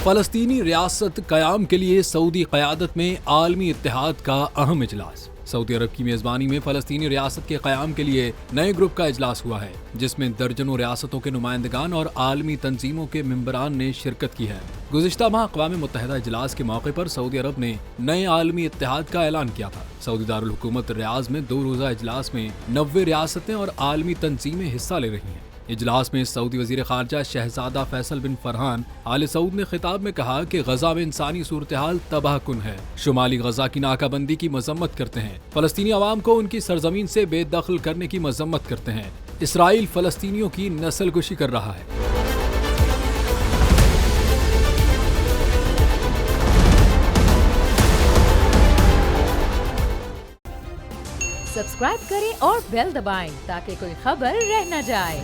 फलस्तीनी रियासत कयाम के लिए सऊदी क़यादत में आलमी इत्तेहाद का अहम इजलास। सऊदी अरब की मेजबानी में फलस्तीनी रियासत के कयाम के लिए नए ग्रुप का इजलास हुआ है, जिसमें दर्जनों रियासतों के नुमाइंदगान और आलमी तंजीमों के मेंबरान ने शिरकत की है। गुज़िश्ता माह अक़वाम मुत्तहिदा इजलास के मौके पर सऊदी अरब ने नए आलमी इत्तेहाद का ऐलान किया था। सऊदी दारुल हुकूमत रियाज में 2 रोज़ा इजलास में 90 रियासतें और आलमी तंजीमें हिस्सा ले रही हैं। इजलास में सऊदी वजीर खारजा शहजादा फैसल बिन फरहान आले सऊद ने खिताब में कहा कि गजा में इंसानी सूरत हाल तबाहकुन है। शुमाली गजा की नाकाबंदी की मजम्मत करते हैं। फलस्तीनी अवाम को उनकी सरजमीन से बेदखल करने की मजम्मत करते हैं। इसराइल फलस्तीनियों की नस्लकुशी कर रहा है। सब्सक्राइब करें और बेल दबाएं ताकि कोई खबर रह न जाए।